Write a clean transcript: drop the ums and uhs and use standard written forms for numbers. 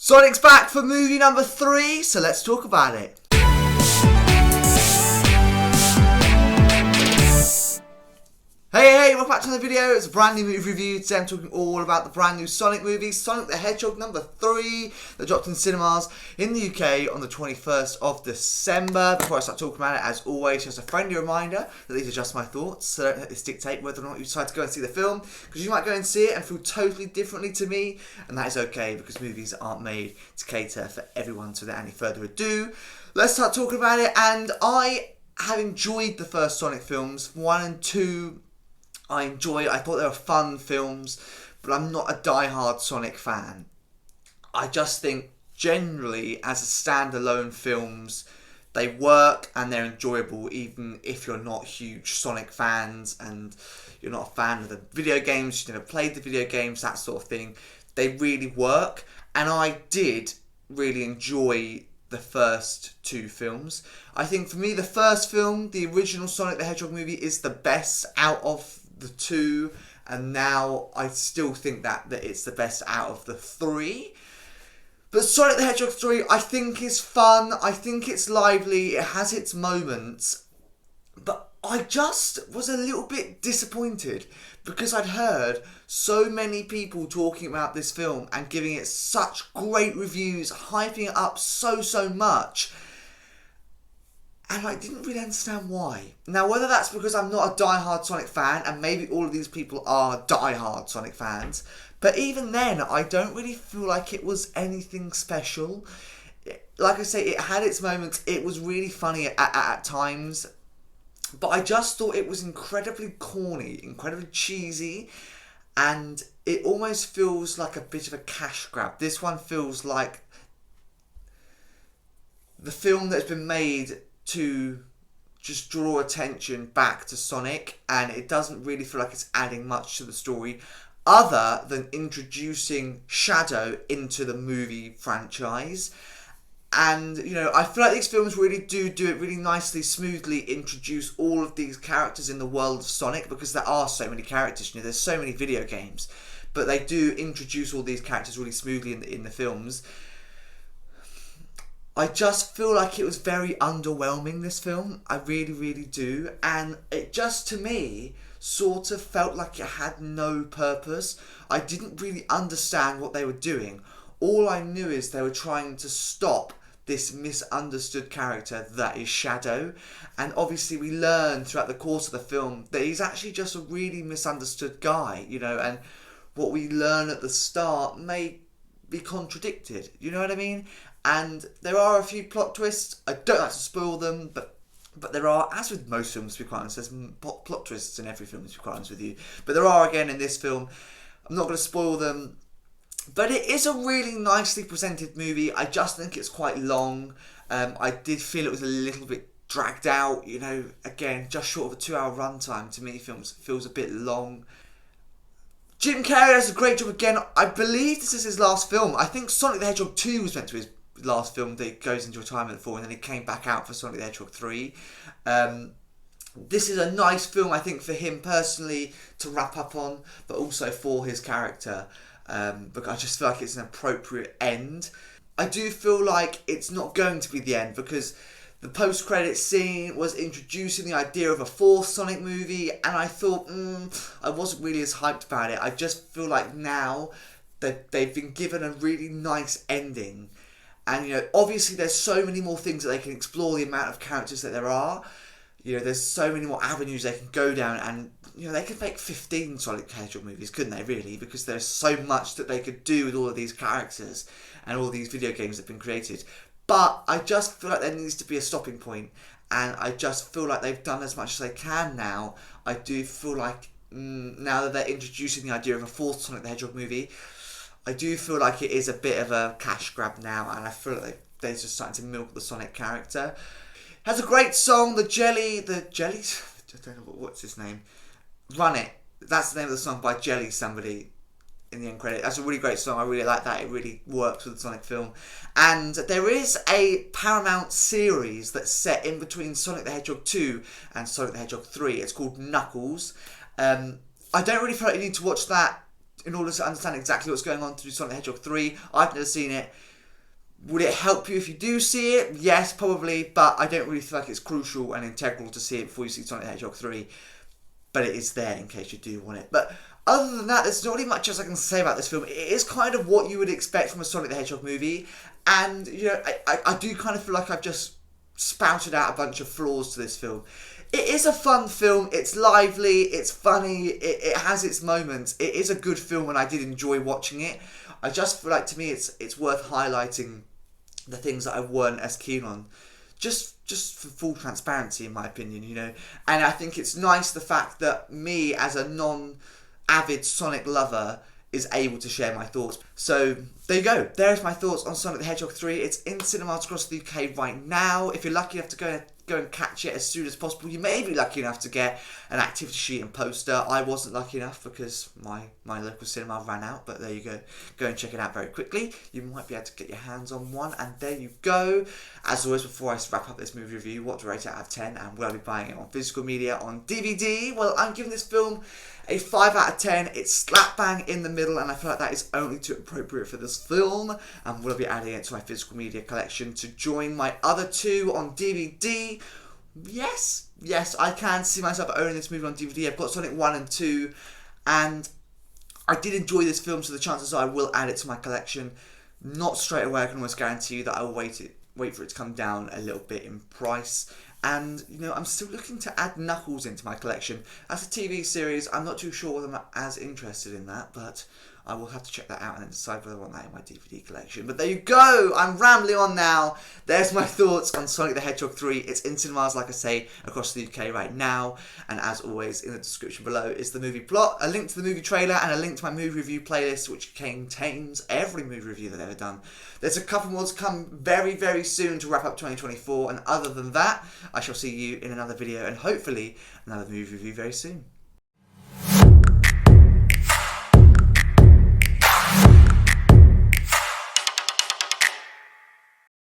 Sonic's back for movie number 3, so let's talk about it. Hey, welcome back to the video. It's a brand new movie review. Today I'm talking all about the brand new Sonic movie, Sonic the Hedgehog number 3, that dropped in cinemas in the UK on the 21st of December. Before I start talking about it, as always, just a friendly reminder that these are just my thoughts, so don't let this dictate whether or not you decide to go and see the film, because you might go and see it and feel totally differently to me, and that is okay, because movies aren't made to cater for everyone. So without any further ado, let's start talking about it. And I have enjoyed the first Sonic films, 1 and 2. I thought they were fun films, but I'm not a die-hard Sonic fan. I just think generally as a standalone films, they work and they're enjoyable even if you're not huge Sonic fans and you're not a fan of the video games, you've never played the video games, that sort of thing. They really work, and I did really enjoy the first 2 films. I think for me the first film, the original Sonic the Hedgehog movie, is the best out of the 2, and now I still think that it's the best out of the 3. But Sonic the Hedgehog 3 I think is fun, I think it's lively, it has its moments, but I just was a little bit disappointed because I'd heard so many people talking about this film and giving it such great reviews, hyping it up so much. And I didn't really understand why. Now, whether that's because I'm not a die-hard Sonic fan, and maybe all of these people are die-hard Sonic fans, but even then, I don't really feel like it was anything special. Like I say, it had its moments, it was really funny at times, but I just thought it was incredibly corny, incredibly cheesy, and it almost feels like a bit of a cash grab. This one feels like the film that's been made to just draw attention back to Sonic, and it doesn't really feel like it's adding much to the story other than introducing Shadow into the movie franchise. And I feel like these films really do it really nicely, smoothly, introduce all of these characters in the world of Sonic, because there are so many characters, there's so many video games, but they do introduce all these characters really smoothly in the films. I just feel like it was very underwhelming, this film. I really do. And it just, to me, sort of felt like it had no purpose. I didn't really understand what they were doing. All I knew is they were trying to stop this misunderstood character that is Shadow. And obviously we learn throughout the course of the film that he's actually just a really misunderstood guy, and what we learn at the start may be contradicted. You know what I mean? And there are a few plot twists. I don't like to spoil them, but there are, as with most films, to be quite honest, there's plot twists in every film, to be quite honest with you. But there are, again, in this film. I'm not going to spoil them. But it is a really nicely presented movie. I just think it's quite long. I did feel it was a little bit dragged out. Again, just short of a 2-hour runtime. To me, feels a bit long. Jim Carrey does a great job again. I believe this is his last film. I think Sonic the Hedgehog 2 was meant to be his last film that he goes into retirement for, and then he came back out for Sonic the Hedgehog 3. This is a nice film, I think, for him personally to wrap up on, but also for his character, but I just feel like it's an appropriate end. I do feel like it's not going to be the end, because the post-credits scene was introducing the idea of a 4th Sonic movie, and I thought, I wasn't really as hyped about it. I just feel like now that they've been given a really nice ending. And, obviously there's so many more things that they can explore, the amount of characters that there are. There's so many more avenues they can go down, and, they could make 15 Sonic the Hedgehog movies, couldn't they, really? Because there's so much that they could do with all of these characters and all these video games that have been created. But I just feel like there needs to be a stopping point, and I just feel like they've done as much as they can now. I do feel like, now that they're introducing the idea of a 4th Sonic the Hedgehog movie, I do feel like it is a bit of a cash grab now, and I feel like they're just starting to milk the Sonic character. Has a great song, the Jelly, I don't know, what's his name? Run It. That's the name of the song by Jelly somebody in the end credit. That's a really great song. I really like that. It really works with the Sonic film. And there is a Paramount series that's set in between Sonic the Hedgehog 2 and Sonic the Hedgehog 3. It's called Knuckles. I don't really feel like you need to watch that in order to understand exactly what's going on through Sonic the Hedgehog 3. I've never seen it. Would it help you if you do see it? Yes, probably, but I don't really feel like it's crucial and integral to see it before you see Sonic the Hedgehog 3. But it is there in case you do want it. But other than that, there's not really much else I can say about this film. It is kind of what you would expect from a Sonic the Hedgehog movie. And, you know, I do kind of feel like I've just spouted out a bunch of flaws to this film. It is a fun film. It's lively. It's funny. It has its moments. It is a good film, and I did enjoy watching it. I just feel like, to me, it's worth highlighting the things that I weren't as keen on. Just for full transparency, in my opinion, you know. And I think it's nice the fact that me, as a non-avid Sonic lover, is able to share my thoughts. So there you go. There's my thoughts on Sonic the Hedgehog 3. It's in cinemas across the UK right now. If you're lucky enough to go and catch it as soon as possible, you may be lucky enough to get an activity sheet and poster. I wasn't lucky enough because my local cinema ran out, but there you go. Go and check it out very quickly. You might be able to get your hands on one, and there you go. As always, before I wrap up this movie review, what to rate it out of 10, and will I be buying it on physical media, on DVD? Well, I'm giving this film a 5 out of 10. It's slap bang in the middle, and I feel like that is only too appropriate for this film. And we'll be adding it to my physical media collection to join my other two on DVD. Yes, I can see myself owning this movie on DVD. I've got Sonic 1 and 2, and I did enjoy this film, so the chances are I will add it to my collection. Not straight away, I can almost guarantee you that I will wait for it to come down a little bit in price. And, you know, I'm still looking to add Knuckles into my collection. As a TV series, I'm not too sure whether I'm as interested in that, but I will have to check that out and then decide whether I want that in my DVD collection. But there you go! I'm rambling on now. There's my thoughts on Sonic the Hedgehog 3. It's in cinemas, like I say, across the UK right now. And as always, in the description below is the movie plot, a link to the movie trailer, and a link to my movie review playlist, which contains every movie review that I've ever done. There's a couple more to come very, very soon to wrap up 2024. And other than that, I shall see you in another video and hopefully another movie review very soon.